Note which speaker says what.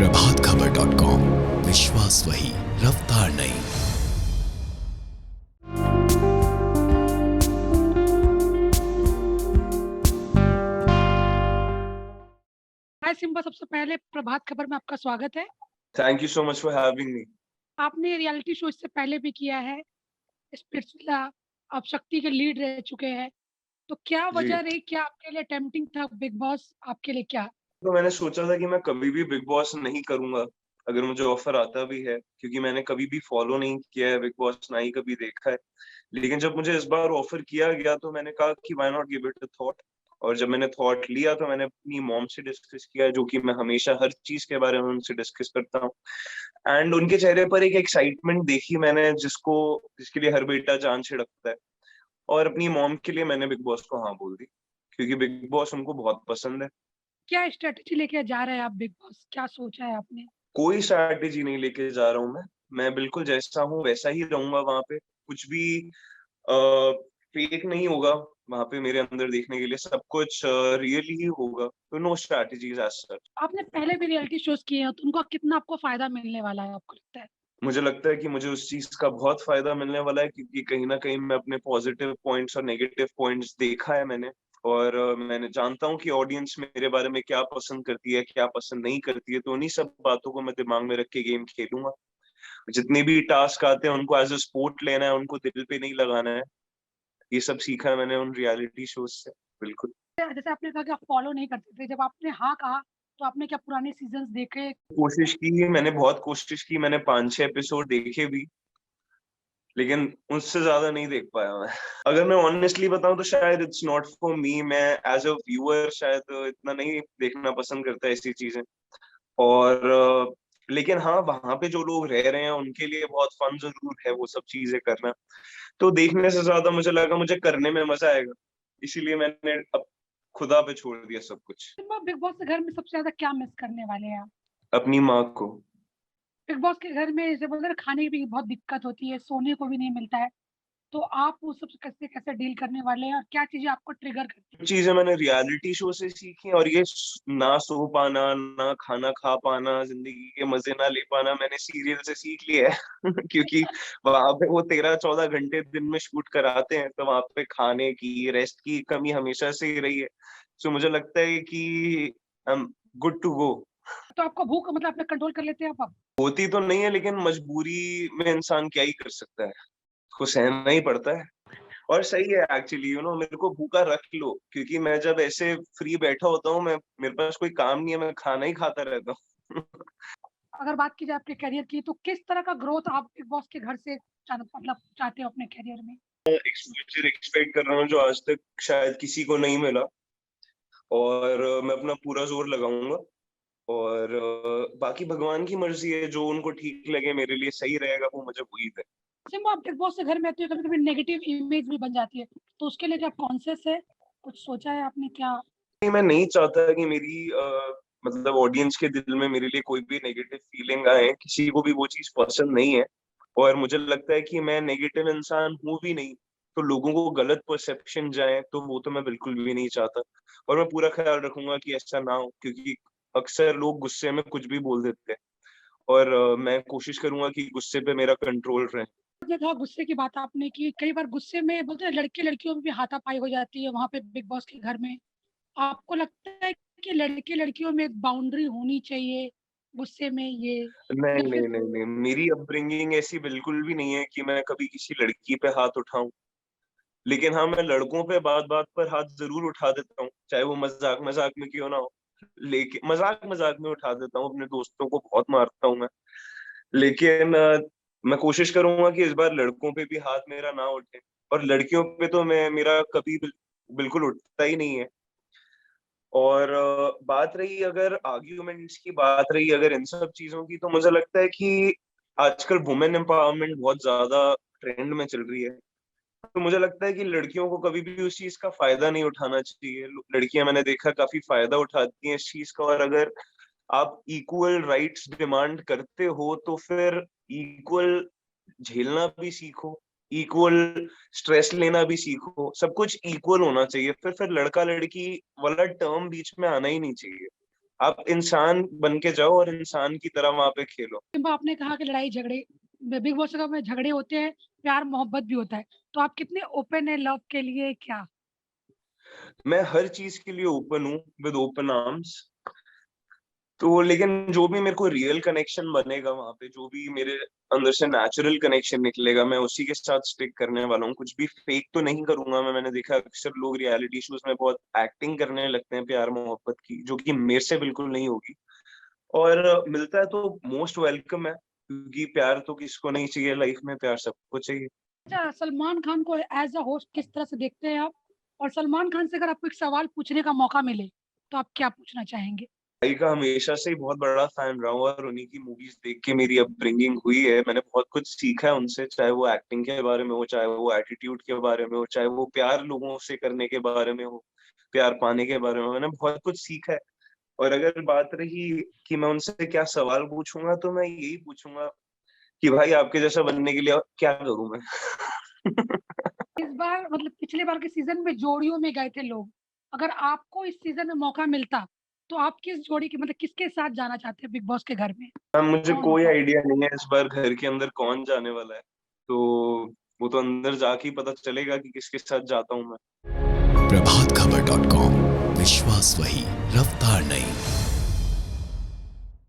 Speaker 1: प्रभातखबर.com, विश्वास वही, रफ्तार नहीं।
Speaker 2: हाय सिम्बा, सबसे पहले प्रभात खबर में आपका स्वागत है।
Speaker 3: Thank you so much for having me.
Speaker 2: आपने रियलिटी शो इससे पहले भी किया है, स्पिट्सविला, आप शक्ति के लीड रह चुके हैं। तो क्या
Speaker 3: जी,
Speaker 2: वजह रही, क्या आपके लिए टेम्प्टिंग था बिग बॉस, आपके लिए क्या?
Speaker 3: तो मैंने सोचा था कि मैं कभी भी बिग बॉस नहीं करूँगा, अगर मुझे ऑफ़र आता भी है, क्योंकि मैंने कभी भी फ़ॉलो नहीं किया है बिग बॉस, ना ही कभी देखा है। लेकिन जब मुझे इस बार ऑफ़र किया गया तो मैंने कहा कि why not give it a thought. और जब मैंने थॉट लिया तो मैंने अपनी मॉम से डिस्कस किया, जो कि मैं हमेशा हर चीज़ के बारे में उनसे डिस्कस करता हूँ। एंड उनके चेहरे पर एक एक्साइटमेंट देखी मैंने, जिसके लिए हर बेटा जान छिड़कता है। और अपनी मॉम के लिए मैंने बिग बॉस को हाँ बोल दी, क्योंकि बिग बॉस उनको बहुत पसंद है।
Speaker 2: क्या स्ट्रैटेजी लेके जा रहे हैं आप बिग बॉस? क्या सोचा है आपने?
Speaker 3: कोई स्ट्रैटेजी नहीं लेके जा रहा हूँ मैं। मैं बिल्कुल जैसा हूँ वैसा ही रहूँगा वहाँ पे। कुछ भी अ, फेक नहीं होगा वहाँ पे मेरे अंदर देखने के लिए, सब कुछ रियल ही होगा। तो नो स्ट्रैटेजीज़ एज़ सच।
Speaker 2: आपने पहले भी रियलिटी शोज़ किए हैं, तो उनका कितना आपको फ़ायदा मिलने वाला है, आपको लगता है?
Speaker 3: मुझे लगता है कि मुझे उस चीज़ का बहुत फ़ायदा मिलने वाला है, क्योंकि कहीं न कहीं मैं अपने पॉज़िटिव पॉइंट्स और नेगेटिव पॉइंट्स देखा है मैंने। और मैंने जानता हूँ कि ऑडियंस मेरे बारे में क्या पसंद करती है, क्या पसंद नहीं करती है। तो उन्हीं सब बातों को मैं दिमाग में रख के गेम खेलूँगा। जितने भी टास्क आते हैं उनको एज़ अ स्पोर्ट लेना है, उनको दिल पे नहीं लगाना है। ये सब सीखा है मैंने उन रियलिटी शोज़ से, बिल्कुल।
Speaker 2: जैसे आपने कहा कि आप फ़ॉलो नहीं करते थे, जब आपने हाँ कहा, तो आपने क्या पुराने सीज़न्स देखे?
Speaker 3: मैंने बहुत कोशिश की, मैंने 5-6 एपिसोड देखे भी, लेकिन उससे ज़्यादा नहीं देख पाया मैं। अगर मैं ऑनेस्टली बताऊँ तो शायद इट्स नॉट फॉर मी, मैं एज़ अ व्यूअर शायद इतना नहीं देखना पसंद करता ऐसी चीज़ें। और लेकिन हाँ, वहाँ पे जो लोग रह रहे हैं उनके लिए बहुत फन ज़रूर है वो सब चीज़ें करना। तो देखने से ज़्यादा मुझे लगा मुझे करने में मज़ा आएगा, इसीलिए मैंने अब खुदा पे छोड़ दिया सब कुछ।
Speaker 2: सिम्बा, बिग बॉस के घर में सबसे ज़्यादा क्या मिस करने वाले हैं आप?
Speaker 3: अपनी माँ को।
Speaker 2: बिग बॉस के घर में जैसे बोलते हैं ना, खाने की भी बहुत दिक्कत होती है, सोने को भी नहीं मिलता है। तो आप वो सब कैसे कैसे डील करने वाले हैं और क्या चीज़ें आपको ट्रिगर करती हैं?
Speaker 3: कुछ चीज़ें मैंने रियलिटी शो से सीखी, और ये ना सो पाना, ना खाना खा पाना, ज़िंदगी के मज़े ना ले पाना मैंने सीरियल से सीख लिया है। क्योंकि वहाँ पे वो 13-14 घंटे दिन में शूट कराते हैं, तो वहाँ पे खाने की, रेस्ट की कमी हमेशा से ही रही है। सो मुझे लगता है कि I am good to go.
Speaker 2: तो आपको भूख मतलब अपने कंट्रोल कर लेते हैं आप अब?
Speaker 3: होती तो नहीं है, लेकिन मजबूरी में इंसान क्या ही कर सकता है, उसको सहना ही पड़ता है। और सही है एक्चुअली, मेरे को भूखा रख लो, क्योंकि मैं जब ऐसे फ्री बैठा होता हूँ, मैं मेरे पास कोई काम नहीं है, मैं खाना ही खाता रहता हूँ।
Speaker 2: अगर बात की जाए आपके करियर की, तो किस तरह का ग्रोथ आप बिग बॉस के घर से मतलब चाहते हो अपने करियर में?
Speaker 3: एक्सपोज़र एक्सपेक्ट कर रहा हूँ जो आज तक शायद किसी को नहीं मिला, और मैं अपना पूरा ज़ोर लगाऊँगा। और बाकी भगवान की मर्ज़ी है, जो उनको ठीक लगे मेरे लिए सही रहेगा, वो मुझे वही दे।
Speaker 2: सिम्बा, आप बिग बॉस से घर में आते हो, कभी-कभी नेगेटिव इमेज भी बन जाती है, तो उसके लिए क्या कॉन्शियस है? कुछ सोचा है आपने क्या?
Speaker 3: नहीं, मैं नहीं चाहता कि मेरी मतलब ऑडियंस के दिल में मेरे लिए कोई भी नेगेटिव फीलिंग आए, किसी को भी वो चीज़ पसंद नहीं है। और मुझे लगता है कि मैं नेगेटिव इंसान हूँ भी नहीं, तो लोगों को गलत परसेप्शन जाए, तो वो तो मैं बिल्कुल भी नहीं चाहता। और मैं पूरा ख़्याल रखूँगा कि ऐसा ना हो, क्योंकि अक्सर लोग गुस्से में कुछ भी बोल देते हैं, और मैं कोशिश करूँगा कि गुस्से पे मेरा कंट्रोल रहे।
Speaker 2: आपने कहा गुस्से की बात आपने की, कई बार गुस्से में बोलते हैं लड़के-लड़कियों में भी हाथापाई हो जाती है वहाँ पे बिग बॉस के घर में। आपको लगता है कि लड़के-लड़कियों में एक बाउंड्री होनी चाहिए, गुस्से में ये, या
Speaker 3: नहीं,
Speaker 2: फिर
Speaker 3: नहीं, नहीं, नहीं, मेरी अपब्रिंगिंग ऐसी बिल्कुल भी नहीं है कि मैं कभी किसी लड़की पे हाथ उठाऊँ। लेकिन हाँ, मैं लड़कों पे बात-बात पर हाथ ज़रूर उठा देता हूँ, चाहे वो मज़ाक-मज़ाक में क्यों ना हो। लेकिन मज़ाक-मज़ाक में उठा देता हूँ, अपने दोस्तों को बहुत मारता हूँ मैं। लेकिन मैं कोशिश करूँगा कि इस बार लड़कों पे भी हाथ मेरा ना उठे, और लड़कियों पे तो मेरा कभी बिल्कुल उठता ही नहीं है। और बात रही अगर आर्ग्यूमेंट्स की बात रही अगर इन सब चीज़ों की, तो मुझे लगता है कि आजकल वुमेन एम्पावरमेंट बहुत ज़्यादा ट्रेंड में चल रही है। तो मुझे लगता है कि लड़कियों को कभी भी उस चीज़ का फ़ायदा नहीं उठाना चाहिए। लड़कियाँ मैंने देखा काफ़ी फ़ायदा उठाती हैं इस चीज़ का, और अगर आप इक्वल राइट्स डिमांड करते हो, तो फिर इक्वल झेलना भी सीखो, इक्वल स्ट्रेस लेना भी सीखो, सब कुछ इक्वल होना चाहिए। फिर लड़का-लड़की वाला टर्म बीच में आना ही नहीं चाहिए। आप इंसान बन के जाओ और इंसान की तरह वहां पे खेलो।
Speaker 2: सिम्बा, आपने कहा कि लड़ाई झगड़े बिग बॉस में झगड़े होते हैं, प्यार मोहब्बत भी होता है, तो आप कितने ओपन है लव के लिए क्या?
Speaker 3: मैं हर चीज के लिए ओपन हूँ, विद ओपन आर्म्स। तो लेकिन जो भी मेरे को रियल कनेक्शन बनेगा वहां पे, जो भी मेरे अंदर से नेचुरल कनेक्शन निकलेगा, मैं उसी के साथ स्टिक करने वाला हूँ। कुछ भी फेक तो नहीं करूंगा मैं। मैंने देखा अक्सर लोग रियलिटी शोज में बहुत एक्टिंग करने लगते हैं प्यार मोहब्बत की, जो कि मेरे से बिल्कुल नहीं होगी। और मिलता है तो मोस्ट वेलकम है, क्योंकि प्यार तो किसको नहीं चाहिए लाइफ में, प्यार सबको चाहिए।
Speaker 2: अच्छा, सलमान खान को एज अ होस्ट किस तरह से देखते हैं आप? और सलमान खान से अगर आपको एक सवाल पूछने का मौका मिले, तो आप क्या पूछना चाहेंगे?
Speaker 3: भाई का हमेशा से ही बहुत बड़ा फैन रहा हूँ, और उन्हीं की मूवीज देख के मेरी अपब्रिंगिंग हुई है। मैंने बहुत कुछ सीखा है उनसे, चाहे वो एक्टिंग के बारे में हो, चाहे वो एटीट्यूड के बारे में हो, चाहे वो प्यार लोगों से करने के बारे में हो, प्यार पाने के बारे में। मैंने बहुत कुछ सीखा है। और अगर बात रही कि मैं उनसे क्या सवाल पूछूंगा, तो मैं यही पूछूंगा कि भाई आपके जैसा बनने के लिए क्या करूं मैं।
Speaker 2: इस बार मतलब पिछले बार के सीजन में जोड़ियों में गए थे लोग। अगर आपको इस सीजन में मौका मिलता, तो आप किस जोड़ी के मतलब किसके साथ जाना चाहते हैं बिग बॉस के घर में?
Speaker 3: हाँ, मुझे
Speaker 2: कौन
Speaker 3: कोई
Speaker 2: होगा?
Speaker 3: आइडिया नहीं है इस बार घर के अंदर कौन जाने वाला है। तो वो तो अंदर जाके ही पता चलेगा कि किसके साथ जाता हूँ मैं।
Speaker 1: प्रभात खबर .com, विश्वास वही, रफ्तार नहीं।